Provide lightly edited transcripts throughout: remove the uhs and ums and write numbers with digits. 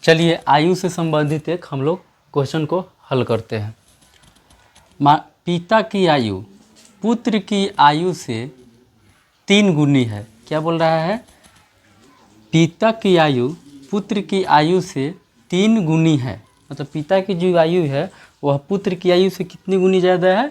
चलिए आयु से संबंधित एक हम लोग क्वेश्चन को हल करते हैं। पिता की आयु पुत्र की आयु से 3 गुनी है। क्या बोल रहा है? पिता की आयु पुत्र की आयु से 3 गुनी है। मतलब पिता की जो आयु है वह पुत्र की आयु से कितनी गुनी ज़्यादा है?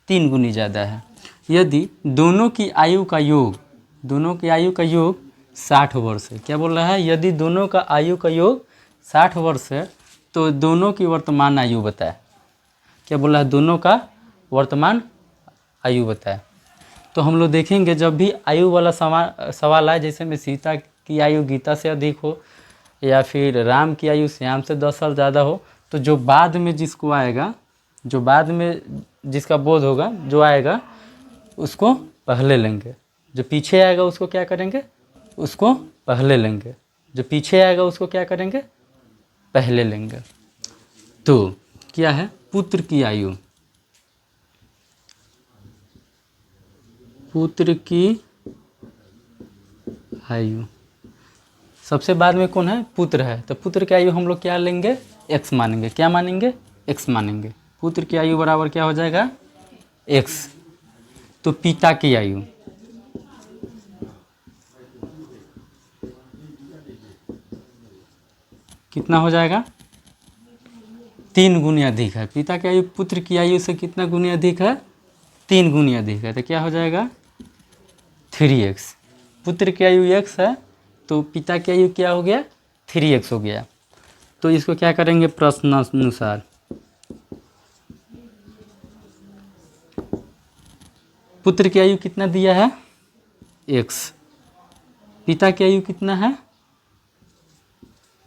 3 गुनी ज़्यादा है। यदि दोनों की आयु का योग 60 वर्ष है। क्या बोल रहा है? यदि दोनों का आयु का योग 60 वर्ष है तो दोनों की वर्तमान आयु बताए। क्या बोल रहा है? दोनों का वर्तमान आयु बताए। तो हम लोग देखेंगे जब भी आयु वाला सवाल आए, जैसे में सीता की आयु गीता से अधिक हो या फिर राम की आयु श्याम से 10 साल ज़्यादा हो, तो जो बाद में जिसको आएगा, जो बाद में जिसका बोध होगा, जो आएगा उसको पहले लेंगे। जो पीछे आएगा उसको क्या करेंगे? उसको पहले लेंगे। जो पीछे आएगा उसको क्या करेंगे? पहले लेंगे। तो क्या है? पुत्र की आयु, पुत्र की आयु सबसे बाद में कौन है? पुत्र है। तो पुत्र की आयु हम लोग क्या लेंगे? x मानेंगे। क्या मानेंगे? x मानेंगे। पुत्र की आयु बराबर क्या हो जाएगा? x। तो पिता की आयु, कितना हो जाएगा? 3 गुनी अधिक है। पिता की आयु पुत्र की आयु से कितना गुनी अधिक है? 3 गुनी अधिक है। तो क्या हो जाएगा? 3x। पुत्र की आयु x है तो पिता की आयु क्या हो गया? 3x हो गया। तो इसको क्या करेंगे? प्रश्नानुसार पुत्र की आयु कितना दिया है? x। पिता की आयु कितना है?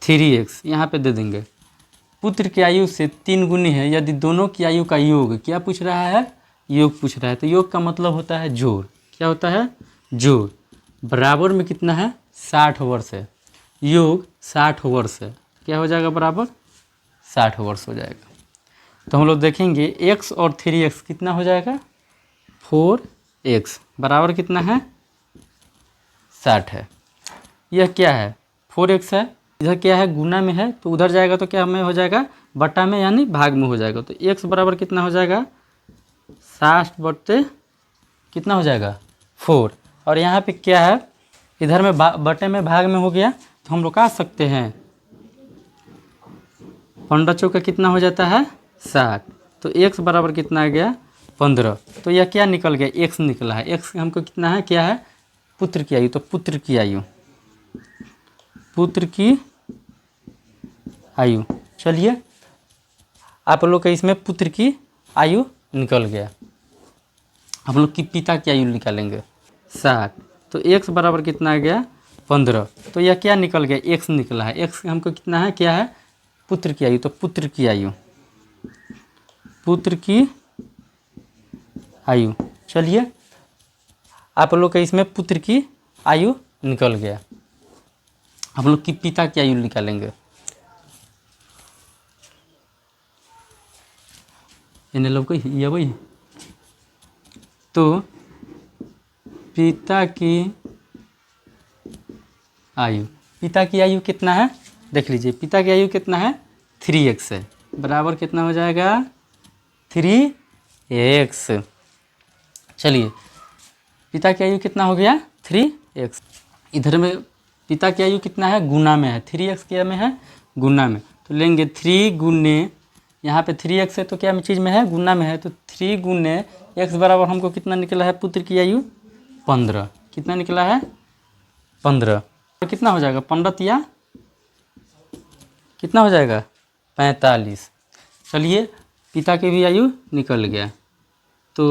3x। यहाँ पे दे देंगे। पुत्र की आयु से 3 गुनी है। यदि दोनों की आयु का योग, क्या पूछ रहा है? योग पूछ रहा है। तो योग का मतलब होता है जोड़। क्या होता है? जोड़। बराबर में कितना है? 60 वर्ष है। योग 60 वर्ष है। क्या हो जाएगा? बराबर 60 वर्ष हो जाएगा। तो हम लोग देखेंगे x और 3x कितना हो जाएगा? 4x बराबर कितना है? 60 है। यह क्या है? 4x है। इधर क्या है? गुना में है तो उधर जाएगा तो क्या में हो जाएगा? बटा में, यानी भाग में हो जाएगा। तो x बराबर कितना हो जाएगा? 60 बटे कितना हो जाएगा? 4। और यहाँ पे क्या है? इधर में बटे में भाग में हो गया तो हम लोग कह सकते हैं 15 चौका कितना हो जाता है? 60। तो x बराबर कितना आ गया? 15। तो यह क्या निकल गया? x निकला है। x हमको कितना है? क्या है? पुत्र की आयु। तो पुत्र की आयु, पुत्र की आयु। चलिए आप लोग का इसमें पुत्र की आयु निकल गया। हम लोग की पिता की आयु निकालेंगे 60। तो x बराबर कितना आ गया? 15। तो यह क्या निकल गया? x निकला है। x हमको कितना है? क्या है? पुत्र की आयु। तो पुत्र की आयु, पुत्र की आयु। चलिए आप लोग का इसमें पुत्र की आयु निकल गया। हम लोग की पिता की आयु निकालेंगे। इन्हें लोग ये वही। तो पिता की आयु, पिता की आयु कितना है? देख लीजिए पिता की आयु कितना है? 3x है। बराबर कितना हो जाएगा? 3x। चलिए पिता की आयु कितना हो गया? 3x। इधर में पिता की आयु कितना है? गुना में है। 3x क्या में है? गुना में। तो लेंगे 3 गुने, यहाँ पे 3x है तो क्या चीज़ में है? गुना में है। तो 3 गुने x बराबर हमको कितना निकला है? पुत्र की आयु 15। कितना निकला है? 15। तो कितना हो जाएगा? 15 तिया कितना हो जाएगा? 45। चलिए पिता की भी आयु निकल गया। तो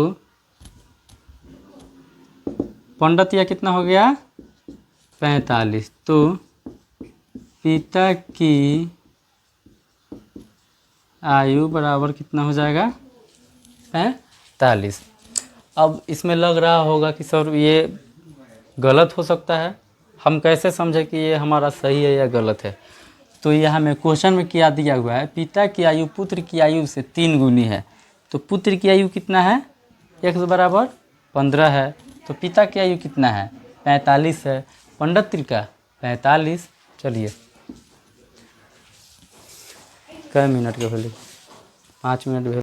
15 तिया कितना हो गया? 45। तो पिता की आयु बराबर कितना हो जाएगा? 45। अब इसमें लग रहा होगा कि सर ये गलत हो सकता है, हम कैसे समझें कि ये हमारा सही है या गलत है? तो यहाँ में क्वेश्चन में क्या दिया हुआ है? पिता की आयु पुत्र की आयु से 3 गुनी है। तो पुत्र की आयु कितना है? x बराबर 15 है। तो पिता की आयु कितना है? 45 है। 15 त्रिका 45। चलिए कै मिनट के भेले 5 मिनट भेल।